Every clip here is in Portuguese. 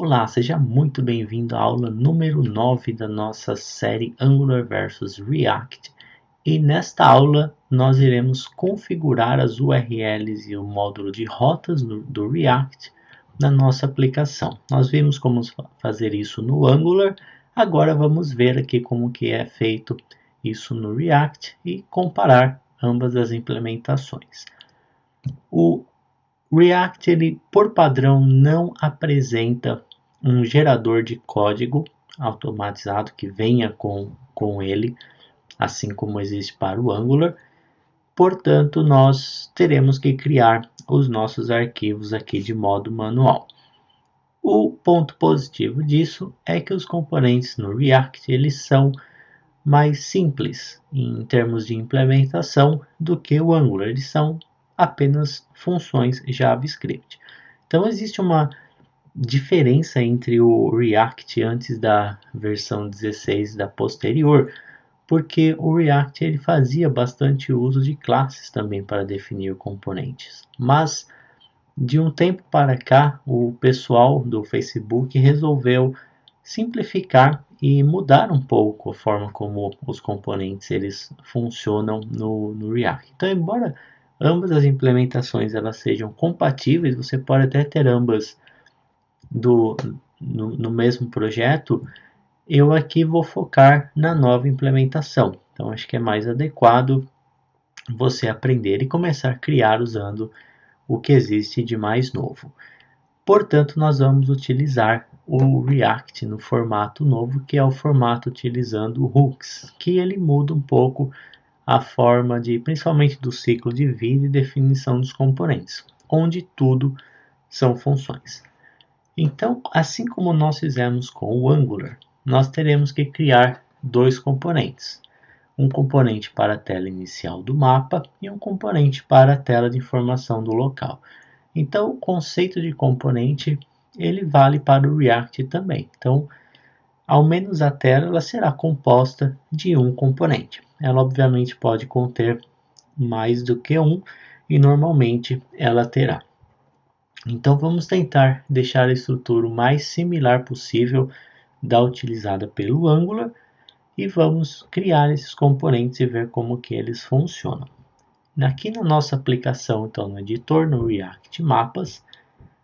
Olá, seja muito bem-vindo à aula número 9 da nossa série Angular versus React. E nesta aula nós iremos configurar as URLs e o módulo de rotas do React na nossa aplicação. Nós vimos como fazer isso no Angular, agora vamos ver aqui como que é feito isso no React e comparar ambas as implementações. O React, ele, por padrão, não apresenta um gerador de código automatizado que venha com ele, assim como existe para o Angular. Portanto, nós teremos que criar os nossos arquivos aqui de modo manual. O ponto positivo disso é que os componentes no React eles são mais simples em termos de implementação do que o Angular. Eles são apenas funções JavaScript. Então existe uma diferença entre o React antes da versão 16 da posterior, porque o React ele fazia bastante uso de classes também para definir componentes. Mas de um tempo para cá, o pessoal do Facebook resolveu simplificar e mudar um pouco a forma como os componentes eles funcionam no React. Então, embora ambas as implementações elas sejam compatíveis, você pode até ter ambas no mesmo projeto, eu aqui vou focar na nova implementação. Então, acho que é mais adequado você aprender e começar a criar usando o que existe de mais novo. Portanto, nós vamos utilizar o React no formato novo, que é o formato utilizando hooks, que ele muda um pouco a forma de, principalmente do ciclo de vida e definição dos componentes, onde tudo são funções. Então, assim como nós fizemos com o Angular, nós teremos que criar dois componentes. Um componente para a tela inicial do mapa e um componente para a tela de informação do local. Então, o conceito de componente ele vale para o React também. Então, ao menos a tela ela será composta de um componente. Ela obviamente pode conter mais do que um e normalmente ela terá. Então vamos tentar deixar a estrutura o mais similar possível da utilizada pelo Angular e vamos criar esses componentes e ver como que eles funcionam. Aqui na nossa aplicação, então no editor, no React Mapas,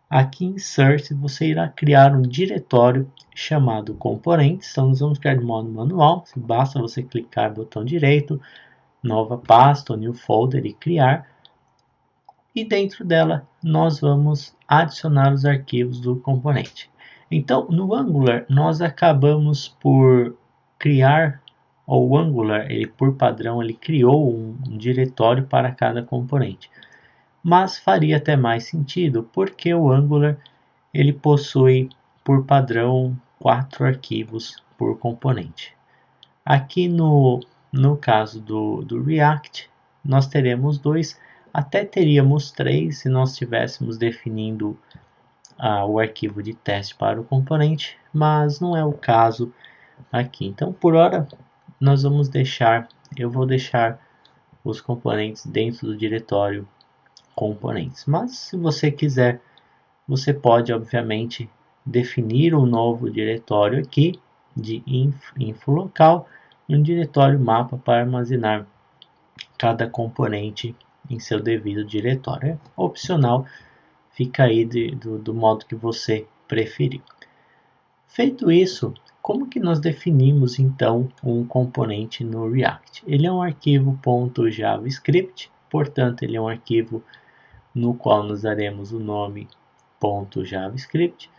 aqui em Insert você irá criar um diretório chamado componentes. Então nós vamos criar de modo manual, basta você clicar no botão direito, nova pasta, new folder e criar. E dentro dela nós vamos adicionar os arquivos do componente. Então no Angular nós acabamos por criar, ou o Angular ele por padrão ele criou um diretório para cada componente. Mas faria até mais sentido porque o Angular ele possui por padrão 4 arquivos por componente. Aqui no caso do React nós teremos 2, até teríamos 3 se nós estivéssemos definindo o arquivo de teste para o componente, mas não é o caso aqui. Então, por hora, eu vou deixar os componentes dentro do diretório componentes. Mas, se você quiser, você pode, obviamente, definir um novo diretório aqui de info local e um diretório mapa para armazenar cada componente em seu devido diretório. É opcional, fica aí do modo que você preferir. Feito isso, como que nós definimos então um componente no React? Ele é um arquivo .javascript, portanto ele é um arquivo no qual nós daremos o nome .javascript.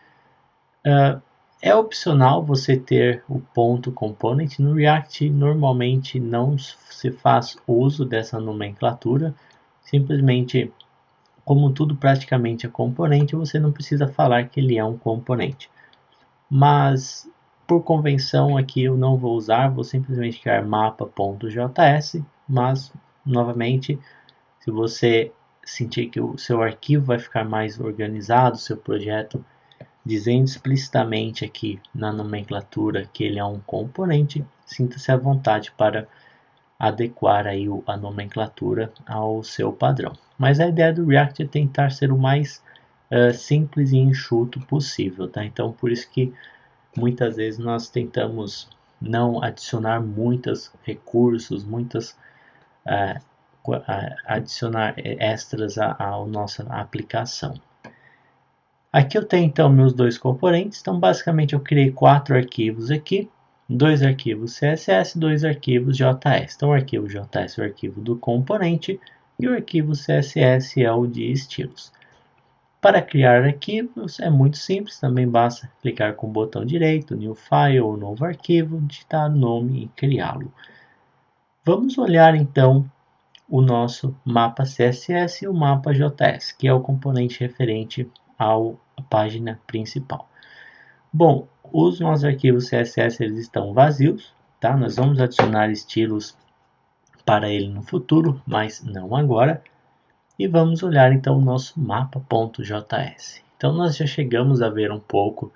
É opcional você ter o ponto component. No React normalmente não se faz uso dessa nomenclatura, simplesmente como tudo praticamente é componente, você não precisa falar que ele é um componente. Mas por convenção aqui eu não vou usar, vou simplesmente criar mapa.js, mas novamente, se você sentir que o seu arquivo vai ficar mais organizado, seu projeto dizendo explicitamente aqui na nomenclatura que ele é um componente, sinta-se à vontade para adequar aí a nomenclatura ao seu padrão. Mas a ideia do React é tentar ser o mais simples e enxuto possível, tá? Então, por isso que muitas vezes nós tentamos não adicionar muitos recursos, adicionar extras à nossa aplicação. Aqui eu tenho então meus dois componentes, então basicamente eu criei 4 arquivos aqui, 2 arquivos CSS, 2 arquivos JS. Então o arquivo JS é o arquivo do componente e o arquivo CSS é o de estilos. Para criar arquivos é muito simples, também basta clicar com o botão direito, New File ou Novo Arquivo, digitar nome e criá-lo. Vamos olhar então o nosso mapa CSS e o mapa JS, que é o componente referente à página principal. Bom, os nossos arquivos CSS eles estão vazios, tá? Nós vamos adicionar estilos para ele no futuro, mas não agora. E vamos olhar então o nosso mapa.js. Então nós já chegamos a ver um pouco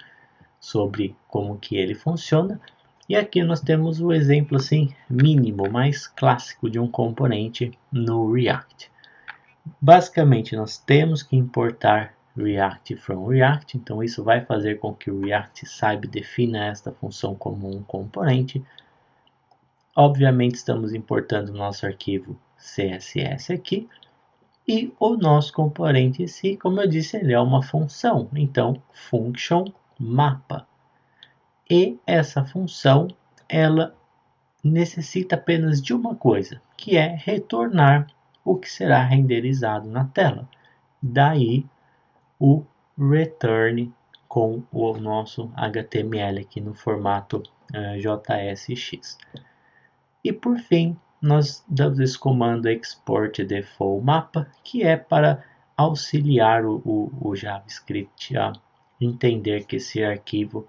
sobre como que ele funciona. E aqui nós temos o exemplo assim mínimo, mais clássico de um componente no React. Basicamente nós temos que importar React from React, então isso vai fazer com que o React saiba e defina esta função como um componente. Obviamente estamos importando nosso arquivo CSS aqui. E o nosso componente em si, como eu disse, ele é uma função, então function mapa. E essa função, ela necessita apenas de uma coisa, que é retornar o que será renderizado na tela. Daí o return com o nosso HTML aqui no formato JSX. E por fim, nós damos esse comando export default mapa, que é para auxiliar o JavaScript a entender que esse arquivo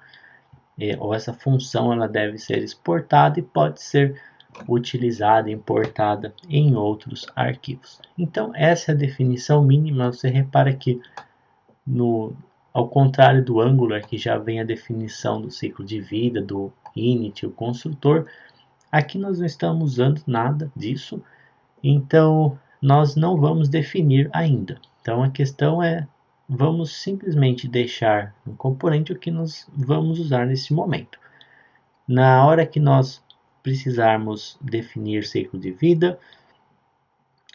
ou essa função ela deve ser exportada e pode ser utilizada, importada em outros arquivos. Então essa é a definição mínima. Você repara que ao contrário do Angular, que já vem a definição do ciclo de vida, do init, o construtor, aqui nós não estamos usando nada disso, então nós não vamos definir ainda. Então a questão é, vamos simplesmente deixar no componente o que nós vamos usar nesse momento. Na hora que nós precisarmos definir ciclo de vida,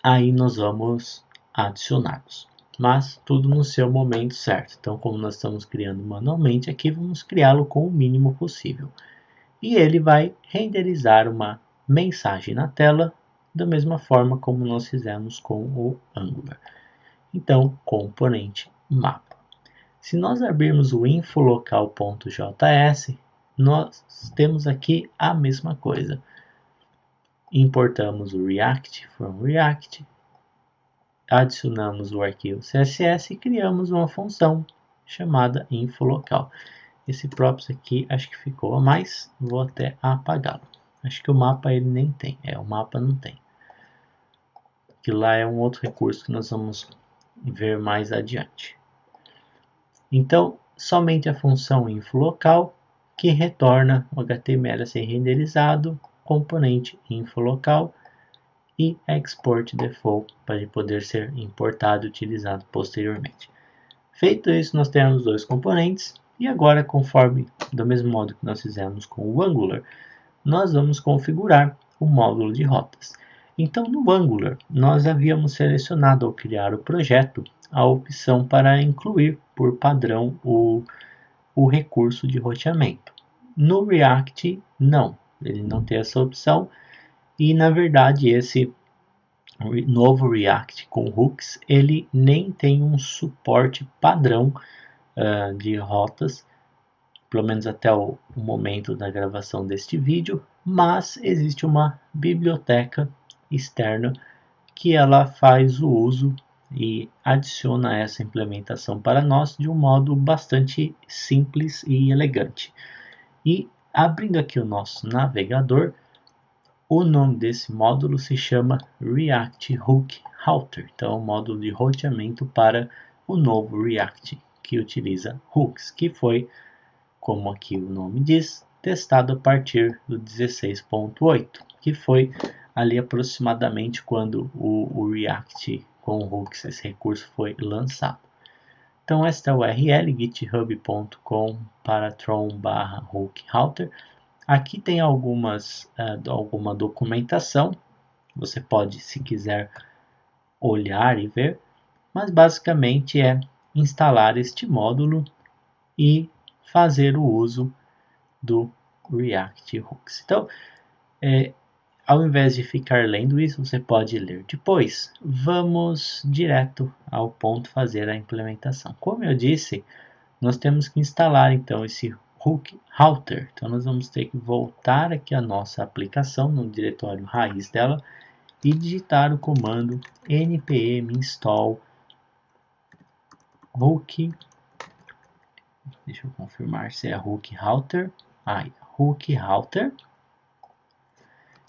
aí nós vamos adicioná-los. Mas tudo no seu momento certo. Então, como nós estamos criando manualmente aqui, vamos criá-lo com o mínimo possível. E ele vai renderizar uma mensagem na tela da mesma forma como nós fizemos com o Angular. Então, componente mapa. Se nós abrirmos o infolocal.js, nós temos aqui a mesma coisa. Importamos o React from React, adicionamos o arquivo CSS e criamos uma função chamada infolocal. Esse props aqui acho que ficou a mais, vou até apagá-lo. Acho que o mapa ele nem tem, o mapa não tem. Que lá é um outro recurso que nós vamos ver mais adiante. Então, somente a função infolocal que retorna o HTML a ser renderizado, componente infolocal e export default para ele poder ser importado e utilizado posteriormente. Feito isso, nós temos dois componentes e agora, conforme do mesmo modo que nós fizemos com o Angular, nós vamos configurar o módulo de rotas. Então, no Angular, nós havíamos selecionado ao criar o projeto a opção para incluir por padrão o recurso de roteamento. No React, não, ele não tem essa opção e, na verdade, esse novo React com hooks, ele nem tem um suporte padrão de rotas, pelo menos até o momento da gravação deste vídeo, mas existe uma biblioteca externa que ela faz o uso e adiciona essa implementação para nós de um modo bastante simples e elegante. E abrindo aqui o nosso navegador, o nome desse módulo se chama React Hook Router, então é um módulo de roteamento para o novo React que utiliza hooks, que foi, como aqui o nome diz, testado a partir do 16.8, que foi ali aproximadamente quando o React com hooks, esse recurso foi lançado. Então esta URL, github.com/tron/hookrouter. Aqui tem alguma documentação, você pode, se quiser, olhar e ver, mas basicamente é instalar este módulo e fazer o uso do React Hooks. Então, ao invés de ficar lendo isso, você pode ler depois. Vamos direto ao ponto, fazer a implementação. Como eu disse, nós temos que instalar então esse Hook Router. Então nós vamos ter que voltar aqui a nossa aplicação no diretório raiz dela e digitar o comando npm install hook. Deixa eu confirmar se é Hook Router. Hook Router.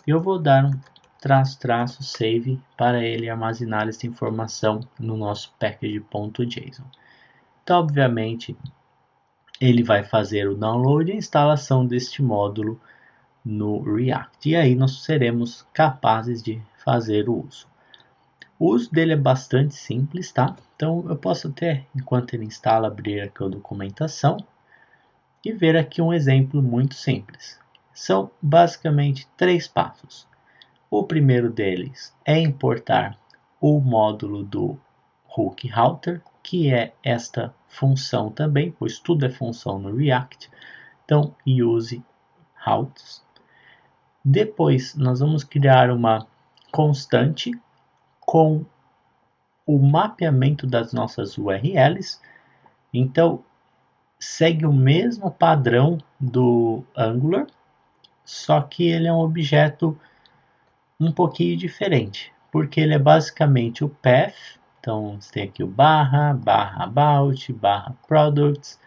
Eu vou dar um --save para ele armazenar essa informação no nosso package.json. Então, obviamente, ele vai fazer o download e a instalação deste módulo no React. E aí nós seremos capazes de fazer o uso. O uso dele é bastante simples, tá? Então eu posso até, enquanto ele instala, abrir aqui a documentação e ver aqui um exemplo muito simples. São basicamente 3 passos. O primeiro deles é importar o módulo do Hook Router, que é esta função também, pois tudo é função no React. Então, use routes. Depois, nós vamos criar uma constante com o mapeamento das nossas URLs. Então, segue o mesmo padrão do Angular, só que ele é um objeto um pouquinho diferente, porque ele é basicamente o path. Então, você tem aqui o /about, /products,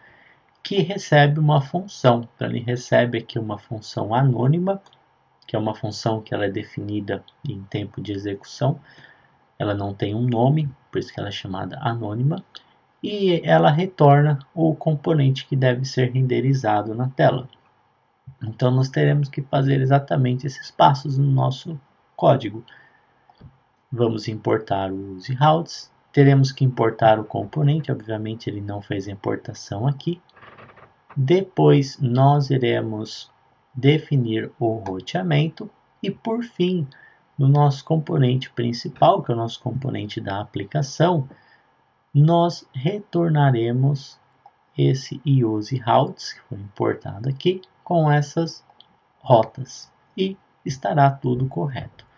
que recebe uma função. Então, ele recebe aqui uma função anônima, que é uma função que ela é definida em tempo de execução. Ela não tem um nome, por isso que ela é chamada anônima. E ela retorna o componente que deve ser renderizado na tela. Então, nós teremos que fazer exatamente esses passos no nosso código. Vamos importar o use routes. Teremos que importar o componente, obviamente ele não fez a importação aqui. Depois nós iremos definir o roteamento e por fim, no nosso componente principal, que é o nosso componente da aplicação, nós retornaremos esse use routes, que foi importado aqui, com essas rotas e estará tudo correto.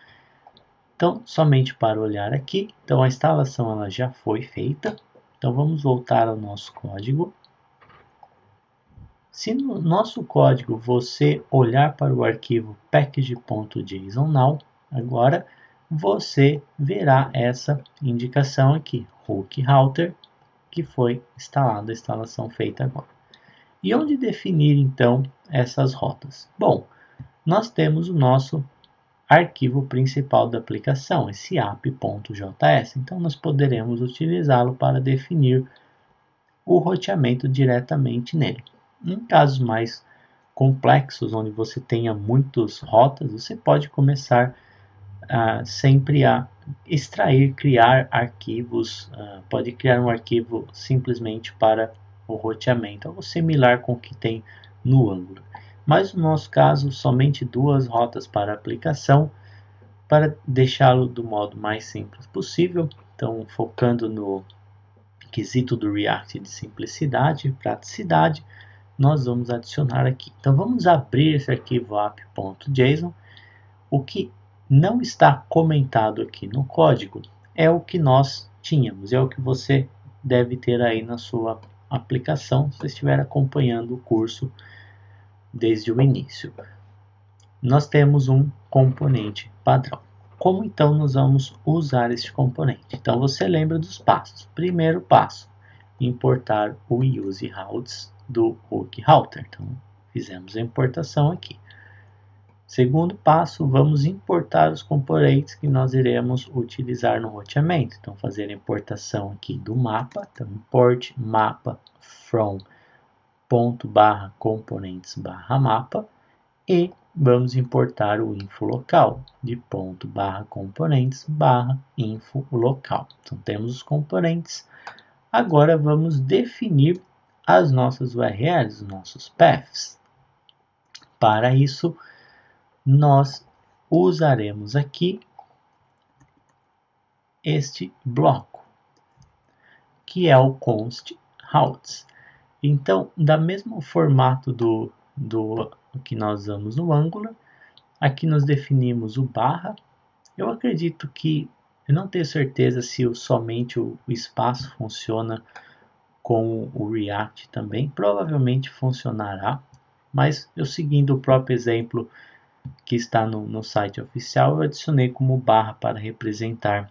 Então, somente para olhar aqui, então a instalação ela já foi feita. Então vamos voltar ao nosso código. Se no nosso código você olhar para o arquivo package.json now, agora você verá essa indicação aqui, Hook Router, que foi instalada, a instalação feita agora. E onde definir então essas rotas? Bom, nós temos o nosso arquivo principal da aplicação, esse app.js. Então nós poderemos utilizá-lo para definir o roteamento diretamente nele. Em casos mais complexos, onde você tenha muitas rotas, você pode começar sempre a extrair, criar arquivos, pode criar um arquivo simplesmente para o roteamento, algo similar com o que tem no Angular. Mas no nosso caso, somente 2 rotas para a aplicação, para deixá-lo do modo mais simples possível. Então, focando no quesito do React de simplicidade e praticidade, nós vamos adicionar aqui. Então, vamos abrir esse arquivo app.json. O que não está comentado aqui no código é o que nós tínhamos, é o que você deve ter aí na sua aplicação, se você estiver acompanhando o curso desde o início. Nós temos um componente padrão. Como então nós vamos usar este componente? Então você lembra dos passos. Primeiro passo, importar o use routes do Hook Router. Então fizemos a importação aqui. Segundo passo, vamos importar os componentes que nós iremos utilizar no roteamento. Então fazer a importação aqui do mapa. Então import mapa from ./components/mapa e vamos importar o info local de ./components/info local. Então temos os componentes, Agora vamos definir as nossas URLs, os nossos paths. Para isso, nós usaremos aqui este bloco, que é o const routes. Então, da mesmo formato do que nós usamos no Angular, aqui nós definimos o barra. Eu acredito que, eu não tenho certeza se somente o espaço funciona com o React também, provavelmente funcionará, mas eu seguindo o próprio exemplo que está no site oficial, eu adicionei como barra para representar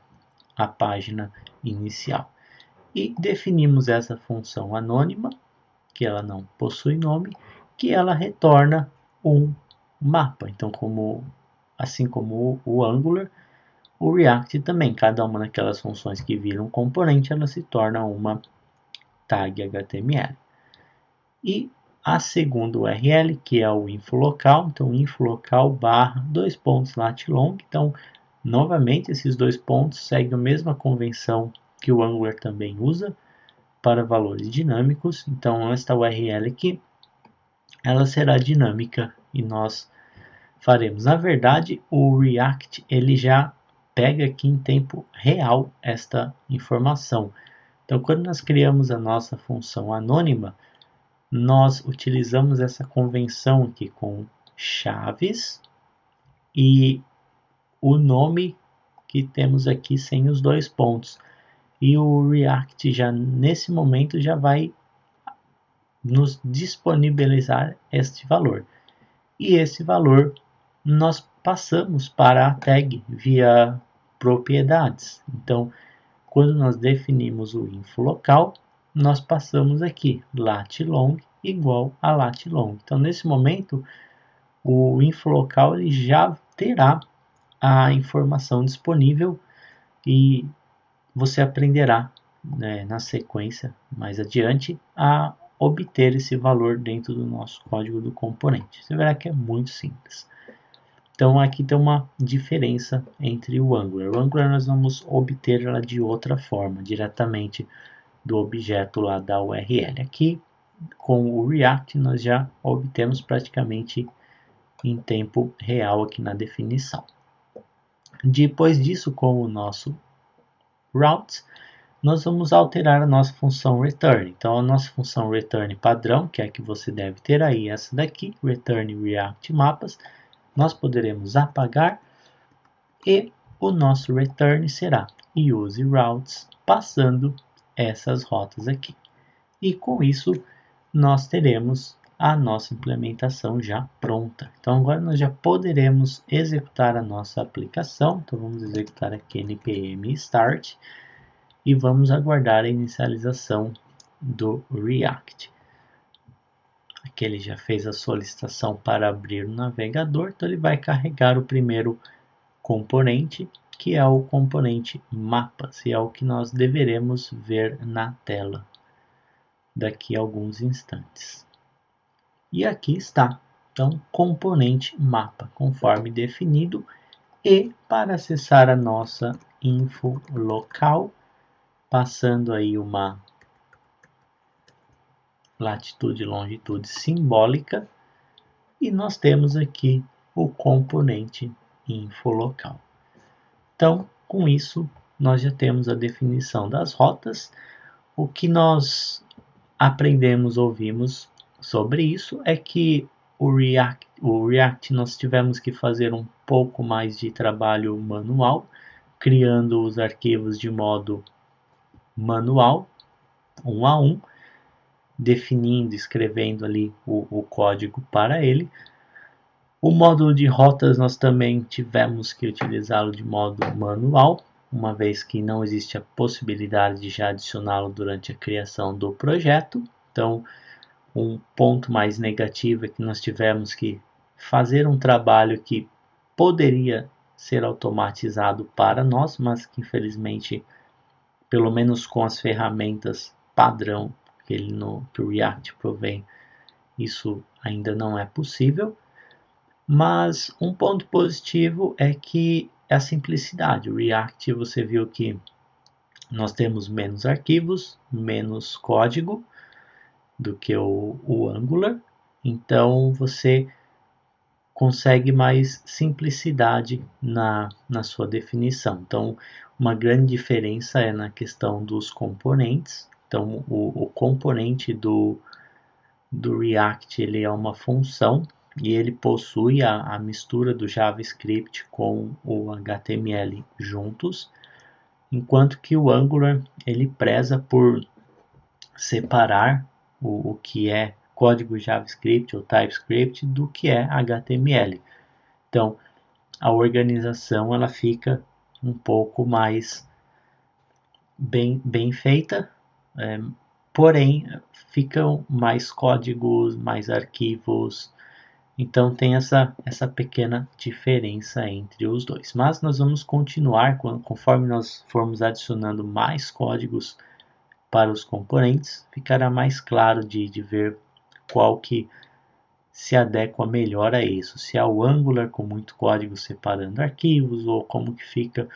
a página inicial. E definimos essa função anônima, que ela não possui nome, que ela retorna um mapa. Então, assim como o Angular, o React também, cada uma daquelas funções que viram um componente, ela se torna uma tag HTML. E a segunda URL, que é o infolocal, então infolocal barra /latlong. Então, novamente, esses dois pontos seguem a mesma convenção que o Angular também usa para valores dinâmicos. Então, esta URL aqui, ela será dinâmica e nós faremos. Na verdade, o React ele já pega aqui em tempo real esta informação. Então, quando nós criamos a nossa função anônima, nós utilizamos essa convenção aqui com chaves e o nome que temos aqui sem os dois pontos. E o React já nesse momento já vai nos disponibilizar este valor. E esse valor nós passamos para a tag via propriedades. Então, quando nós definimos o infolocal, nós passamos aqui latlong igual a latlong. Então, nesse momento, o infolocal ele já terá a informação disponível e você aprenderá, né, na sequência, mais adiante, a obter esse valor dentro do nosso código do componente. Você verá que é muito simples. Então aqui tem uma diferença entre o Angular. O Angular nós vamos obter ela de outra forma, diretamente do objeto lá da URL. Aqui com o React nós já obtemos praticamente em tempo real aqui na definição. Depois disso, com o nosso routes, nós vamos alterar a nossa função return. Então a nossa função return padrão, que é a que você deve ter aí, essa daqui, return React mapas, nós poderemos apagar e o nosso return será use routes, passando essas rotas aqui. E com isso nós teremos a nossa implementação já pronta. Então agora nós já poderemos executar a nossa aplicação. Então vamos executar aqui npm start e vamos aguardar a inicialização do React. Aqui ele já fez a solicitação para abrir o navegador, então ele vai carregar o primeiro componente, que é o componente mapas, e é o que nós deveremos ver na tela daqui a alguns instantes. E aqui está, então, componente mapa, conforme definido, e para acessar a nossa info local, passando aí uma latitude e longitude simbólica, e nós temos aqui o componente infolocal. Então, com isso, nós já temos a definição das rotas. O que nós aprendemos, ouvimos sobre isso é que o React nós tivemos que fazer um pouco mais de trabalho manual, criando os arquivos de modo manual, um a um, definindo, escrevendo ali o código para ele. O módulo de rotas nós também tivemos que utilizá-lo de modo manual, uma vez que não existe a possibilidade de já adicioná-lo durante a criação do projeto. Então, um ponto mais negativo é que nós tivemos que fazer um trabalho que poderia ser automatizado para nós, mas que infelizmente, pelo menos com as ferramentas padrão que o React provém, isso ainda não é possível. Mas um ponto positivo é que é a simplicidade. O React, você viu que nós temos menos arquivos, menos código do que o Angular, então você consegue mais simplicidade na sua definição. Então, uma grande diferença é na questão dos componentes. Então, o componente do React ele é uma função e ele possui a mistura do JavaScript com o HTML juntos, enquanto que o Angular ele preza por separar o que é código JavaScript ou TypeScript do que é HTML. Então, a organização ela fica um pouco mais bem feita, porém ficam mais códigos, mais arquivos, então tem essa pequena diferença entre os dois. Mas nós vamos continuar, conforme nós formos adicionando mais códigos para os componentes, ficará mais claro de ver qual que se adequa melhor a isso, se é o Angular com muito código separando arquivos, ou como que fica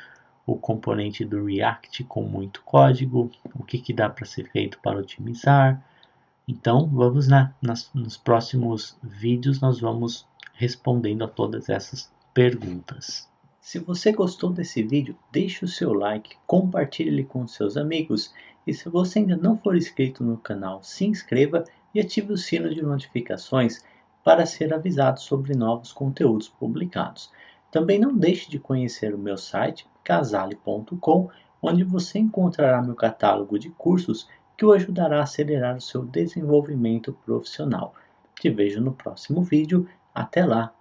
o componente do React com muito código, o que dá para ser feito para otimizar. Então vamos nos próximos vídeos nós vamos respondendo a todas essas perguntas. Se você gostou desse vídeo, deixe o seu like, compartilhe ele com seus amigos e se você ainda não for inscrito no canal, se inscreva e ative o sino de notificações para ser avisado sobre novos conteúdos publicados. Também não deixe de conhecer o meu site, casale.com, onde você encontrará meu catálogo de cursos que o ajudará a acelerar o seu desenvolvimento profissional. Te vejo no próximo vídeo. Até lá!